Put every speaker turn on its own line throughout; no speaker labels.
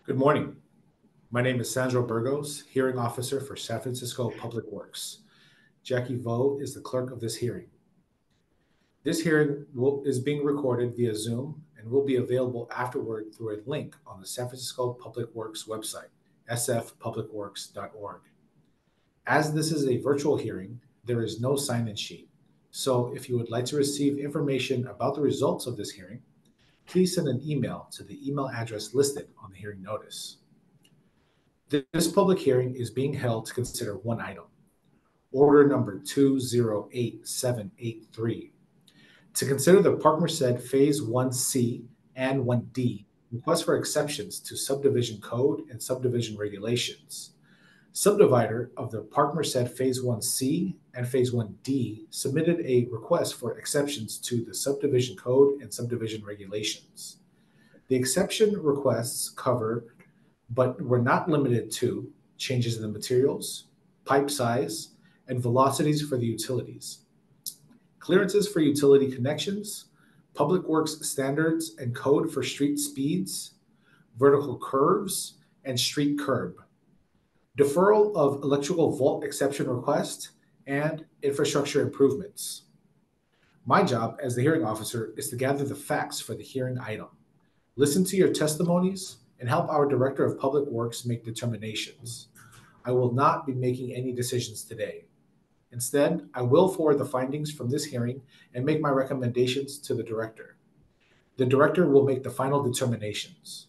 Good morning. My name is Sandro Burgos, Hearing Officer for San Francisco Public Works. Jackie Vo is the clerk of this hearing. This hearing is being recorded via Zoom and will be available afterward through a link on the San Francisco Public Works website, sfpublicworks.org. As this is a virtual hearing, there is no sign-in sheet. So if you would like to receive information about the results of this hearing, please send an email to the email address listed on the hearing notice. This public hearing is being held to consider one item, order number 208783, to consider the Park Merced Phase 1C and 1D request for exceptions to subdivision code and subdivision regulations. Subdivider of the Park Merced Phase 1C and Phase 1D submitted a request for exceptions to the subdivision code and subdivision regulations. The exception requests cover but were not limited to changes in the materials, pipe size, and velocities for the utilities, clearances for utility connections, public works standards and code for street speeds, vertical curves, and street curb, deferral of electrical vault exception request, and infrastructure improvements. My job as the hearing officer is to gather the facts for the hearing item, listen to your testimonies, and help our Director of Public Works make determinations. I will not be making any decisions today. Instead, I will forward the findings from this hearing and make my recommendations to the Director. The Director will make the final determinations.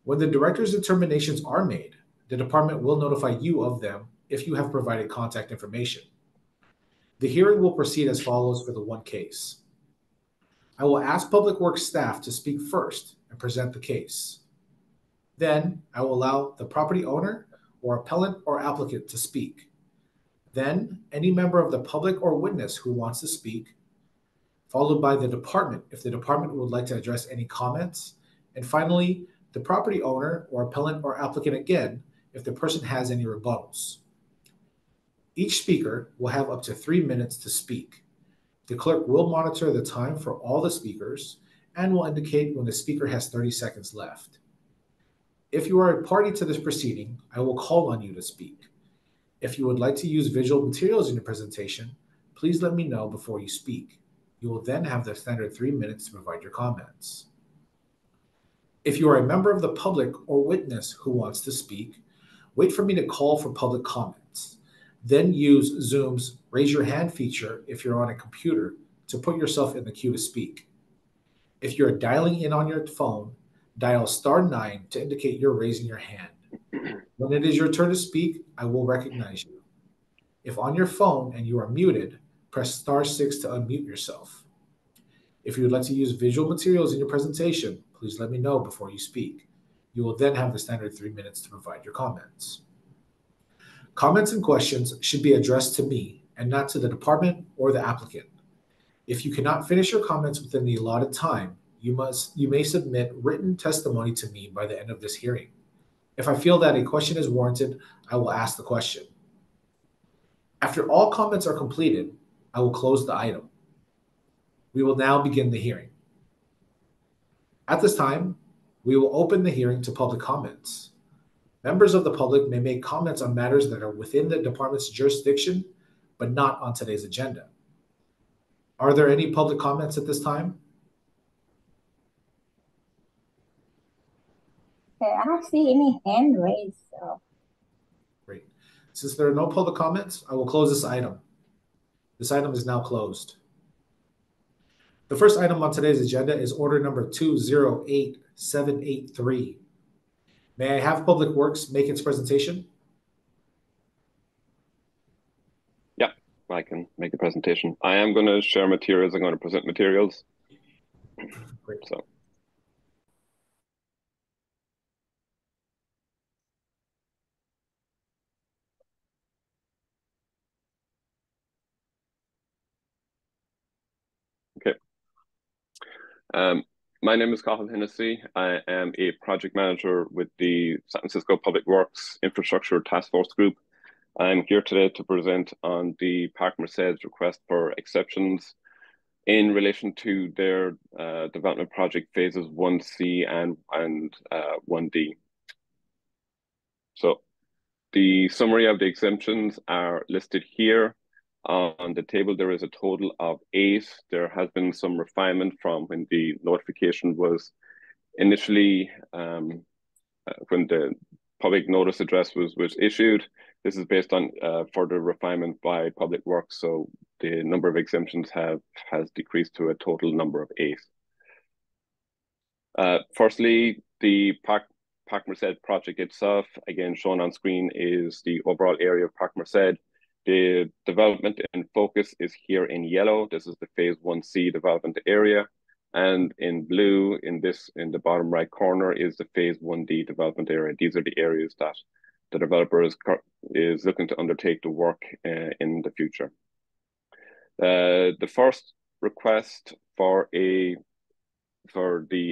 When the Director's determinations are made, the Department will notify you of them if you have provided contact information. The hearing will proceed as follows for the one case. I will ask Public Works staff to speak first and present the case. Then I will allow the property owner or appellant or applicant to speak. Then any member of the public or witness who wants to speak, followed by the department if the department would like to address any comments, and finally, the property owner or appellant or applicant again if the person has any rebuttals. Each speaker will have up to 3 minutes to speak. The clerk will monitor the time for all the speakers and will indicate when the speaker has 30 seconds left. If you are a party to this proceeding, I will call on you to speak. If you would like to use visual materials in your presentation, please let me know before you speak. You will then have the standard 3 minutes to provide your comments. If you are a member of the public or witness who wants to speak, wait for me to call for public comments. Then use Zoom's raise your hand feature if you're on a computer to put yourself in the queue to speak. If you're dialing in on your phone, dial *9 to indicate you're raising your hand. When it is your turn to speak, I will recognize you. If on your phone and you are muted, press *6 to unmute yourself. If you would like to use visual materials in your presentation, please let me know before you speak. You will then have the standard 3 minutes to provide your comments. Comments and questions should be addressed to me and not to the department or the applicant. If you cannot finish your comments within the allotted time, you may submit written testimony to me by the end of this hearing. If I feel that a question is warranted, I will ask the question. After all comments are completed, I will close the item. We will now begin the hearing. At this time, we will open the hearing to public comments. Members of the public may make comments on matters that are within the department's jurisdiction, but not on today's agenda. Are there any public comments at this time?
Okay, I don't see any hand raised.
Great. Since there are no public comments, I will close this item. This item is now closed. The first item on today's agenda is order number 208783. May I have Public Works make its presentation?
Yeah, I can make a presentation. I am going to share materials. I'm going to present materials.
Great.
So. Okay. My name is Cathal Hennessy. I am a project manager with the San Francisco Public Works Infrastructure Task Force Group. I'm here today to present on the Park Merced's request for exceptions in relation to their development project phases 1C and 1D. So the summary of the exemptions are listed here. On the table, there is a total of 8. There has been some refinement from when the notification was initially, when the public notice address was issued. This is based on further refinement by Public Works, so the number of exemptions has decreased to a total number of 8. Firstly, the Parc Merced project itself, again shown on screen, is the overall area of Parc Merced. The development in focus is here in yellow. This is the phase 1C development area. And in blue, in the bottom right corner, is the phase 1D development area. These are the areas that the developer is looking to undertake the work in the future. The first request for the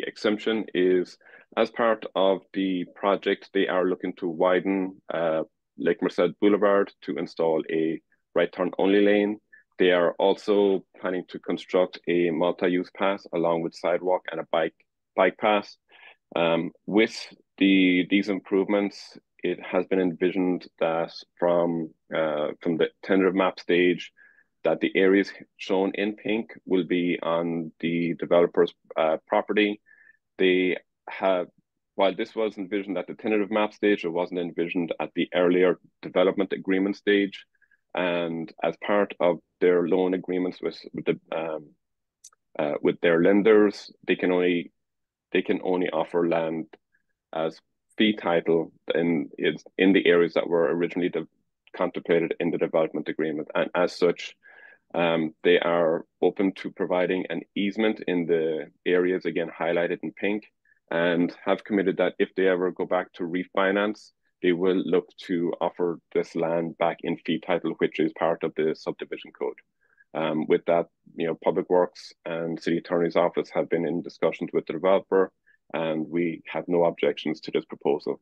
exemption is, as part of the project, they are looking to widen Lake Merced Boulevard to install a right turn only lane. They are also planning to construct a multi-use path along with sidewalk and a bike path. With these improvements, it has been envisioned that from the tentative map stage, that the areas shown in pink will be on the developer's property. They have, while this was envisioned at the tentative map stage, it wasn't envisioned at the earlier development agreement stage. And as part of their loan agreements with their lenders, they can only offer land as fee title in the areas that were originally contemplated in the development agreement. And as such, they are open to providing an easement in the areas, again highlighted in pink, and have committed that if they ever go back to refinance, they will look to offer this land back in fee title, which is part of the subdivision code. With that, Public Works and City Attorney's Office have been in discussions with the developer, and we have no objections to this proposal.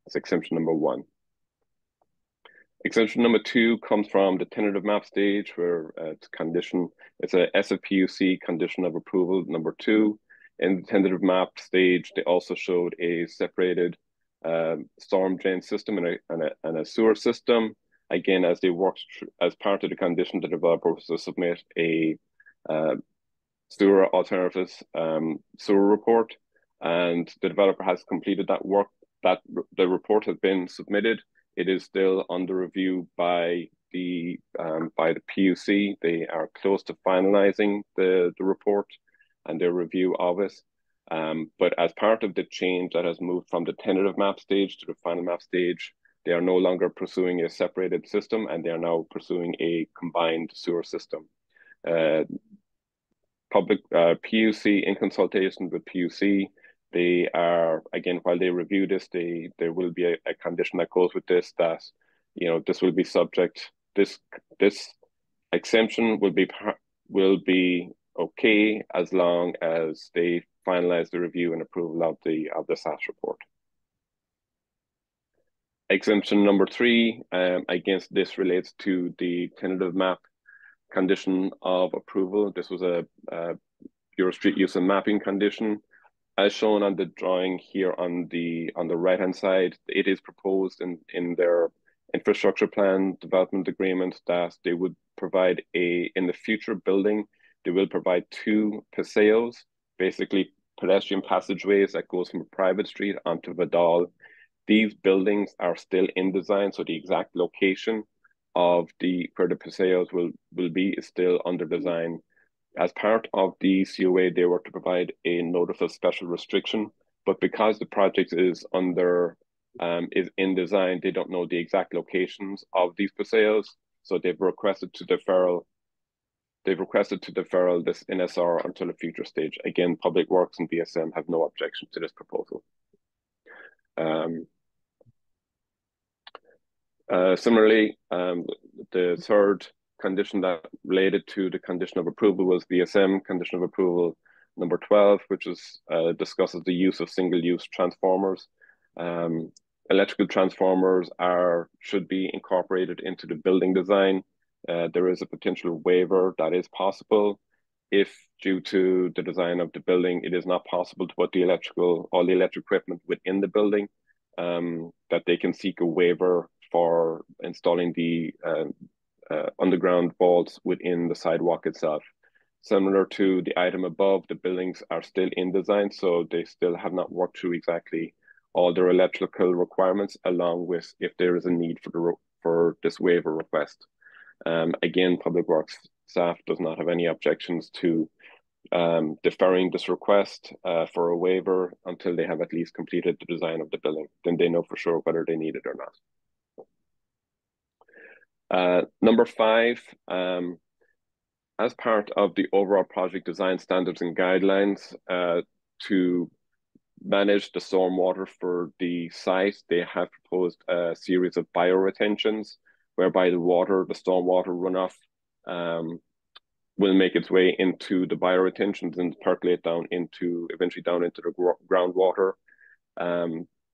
That's exemption number 1. Exemption number 2 comes from the tentative map stage, where it's a SFPUC condition of approval number 2. In the tentative map stage, they also showed a separated storm drain system and a sewer system. Again, as they worked as part of the condition, the developer was to submit a sewer alternatives sewer report, and the developer has completed that work. That the report has been submitted. It is still under review by the PUC. They are close to finalizing the report and their review of it. But as part of the change that has moved from the tentative map stage to the final map stage, they are no longer pursuing a separated system, and they are now pursuing a combined sewer system. PUC, in consultation with PUC, they are, again, while they review this, there will be a condition that goes with this, that this will be subject. This exemption will be okay as long as they finalize the review and approval of the SAS report. Exemption number 3, against this relates to the tentative map condition of approval. This was a Bureau Street Use and Mapping condition. As shown on the drawing here on the right-hand side, it is proposed in their infrastructure plan development agreement that they would provide in the future building, they will provide 2 paseos, basically pedestrian passageways that goes from a private street onto Vidal. These buildings are still in design, so the exact location of where the paseos will be is still under design. As part of the COA, they were to provide a notice of special restriction, but because the project is in design, they don't know the exact locations of these paseos, so they've requested to deferral this NSR until a future stage. Again, Public Works and BSM have no objection to this proposal. Similarly, the third condition that related to the condition of approval was BSM condition of approval number 12, which discusses the use of single-use transformers. Electrical transformers should be incorporated into the building design. There is a potential waiver that is possible. if due to the design of the building, it is not possible to put all the electric equipment within the building, that they can seek a waiver for installing the underground vaults within the sidewalk itself. Similar to the item above, the buildings are still in design, so they still have not worked through exactly all their electrical requirements, along with if there is a need for this waiver request. Again, Public Works staff does not have any objections to deferring this request for a waiver until they have at least completed the design of the building. Then they know for sure whether they need it or not. Number 5, as part of the overall project design standards and guidelines to manage the stormwater for the site, they have proposed a series of bioretentions whereby the stormwater runoff will make its way into the bioretentions and percolate eventually down into the groundwater.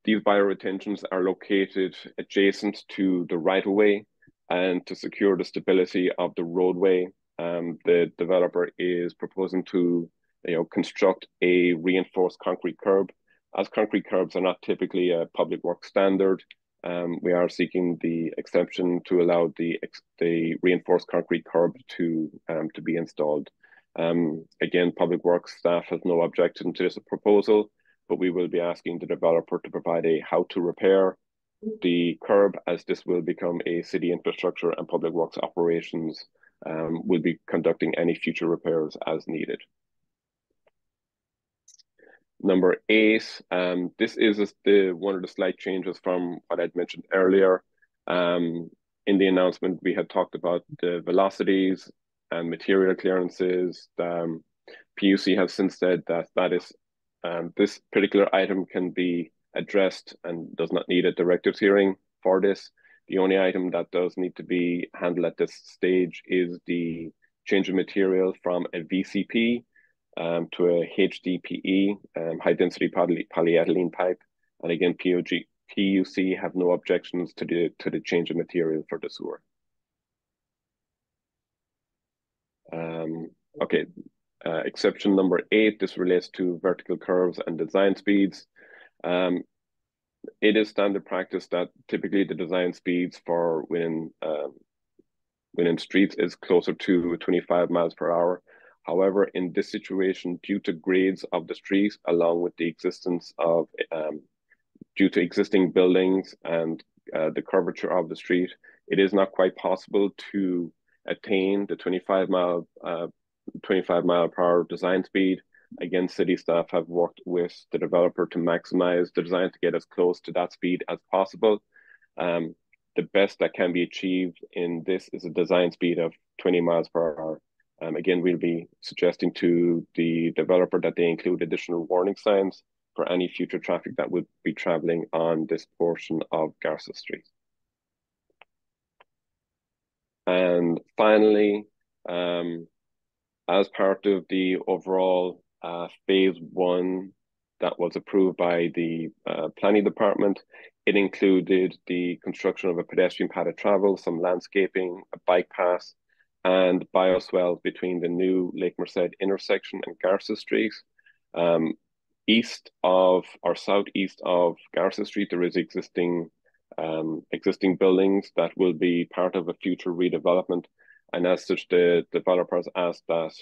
These bioretentions are located adjacent to the right-of-way, and to secure the stability of the roadway, the developer is proposing to construct a reinforced concrete curb. As concrete curbs are not typically a public works standard, we are seeking the exception to allow the reinforced concrete curb to be installed. Again, Public Works staff has no objection to this proposal, but we will be asking the developer to provide a how to repair the curb, as this will become a city infrastructure, and Public Works operations will be conducting any future repairs as needed. Number 8, this is one of the slight changes from what I'd mentioned earlier. In the announcement, we had talked about the velocities and material clearances. PUC has since said that is this particular item can be addressed and does not need a directives hearing for this. The only item that does need to be handled at this stage is the change of material from a VCP to a HDPE, high density polyethylene pipe. And again, PUC have no objections to the change of material for the sewer. Okay, exception number 8, this relates to vertical curves and design speeds. It is standard practice that typically the design speeds for within streets is closer to 25 miles per hour. However, in this situation, due to grades of the street, along with the existence of, due to existing buildings and the curvature of the street, it is not quite possible to attain the 25 mile per hour design speed. Again, city staff have worked with the developer to maximize the design to get as close to that speed as possible. The best that can be achieved in this is a design speed of 20 miles per hour. Again, we'll be suggesting to the developer that they include additional warning signs for any future traffic that would be traveling on this portion of Garces Street. And finally, as part of the overall phase 1 that was approved by the planning department, it included the construction of a pedestrian path of travel, some landscaping, a bike path, and bioswales between the new Lake Merced intersection and Garces Street. East of or southeast of Garces Street, there is existing buildings that will be part of a future redevelopment, and as such, the developers asked that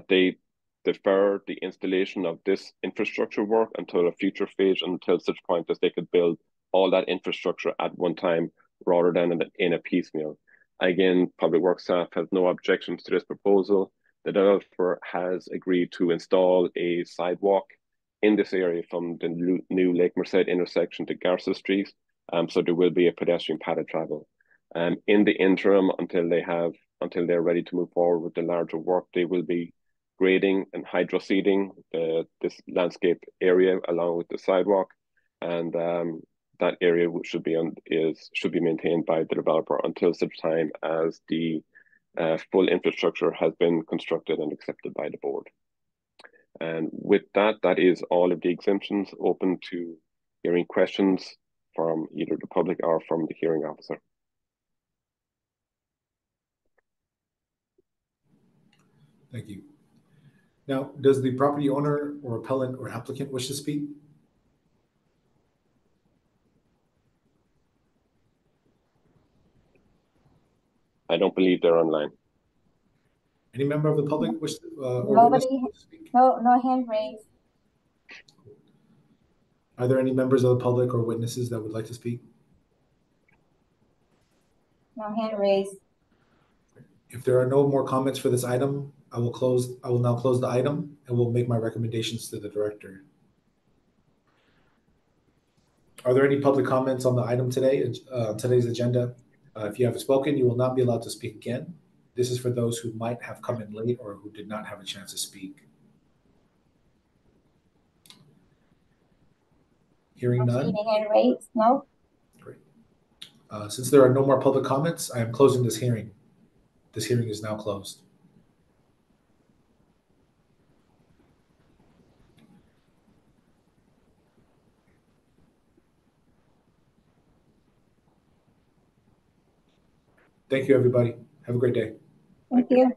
they defer the installation of this infrastructure work until a future phase, until such point as they could build all that infrastructure at one time rather than in a piecemeal. Again, Public Works staff has no objections to this proposal. The developer has agreed to install a sidewalk in this area from the new Lake Merced intersection to Garces Street, so there will be a pedestrian path of travel. In the interim, until they're ready to move forward with the larger work, they will be grading and hydroseeding this landscape area along with the sidewalk, and that area should be maintained by the developer until such time as the full infrastructure has been constructed and accepted by the board. And with that is all of the exemptions. Open to hearing questions from either the public or from the hearing officer.
Thank you. Now, does the property owner or appellant or applicant wish to speak?
I don't believe they're online.
Any member of the public wish to, or
Nobody,
witness to speak?
no hand raised.
Are there any members of the public or witnesses that would like to speak?
No hand raised.
If there are no more comments for this item, I will now close the item and will make my recommendations to the director. Are there any public comments on the item today, today's agenda? If you have spoken, you will not be allowed to speak again. This is for those who might have come in late or who did not have a chance to speak. Hearing
Don't see
none.
any hand raised. No.
Great. Since there are no more public comments, I am closing this hearing. This hearing is now closed. Thank you, everybody. Have a great day.
Thank you.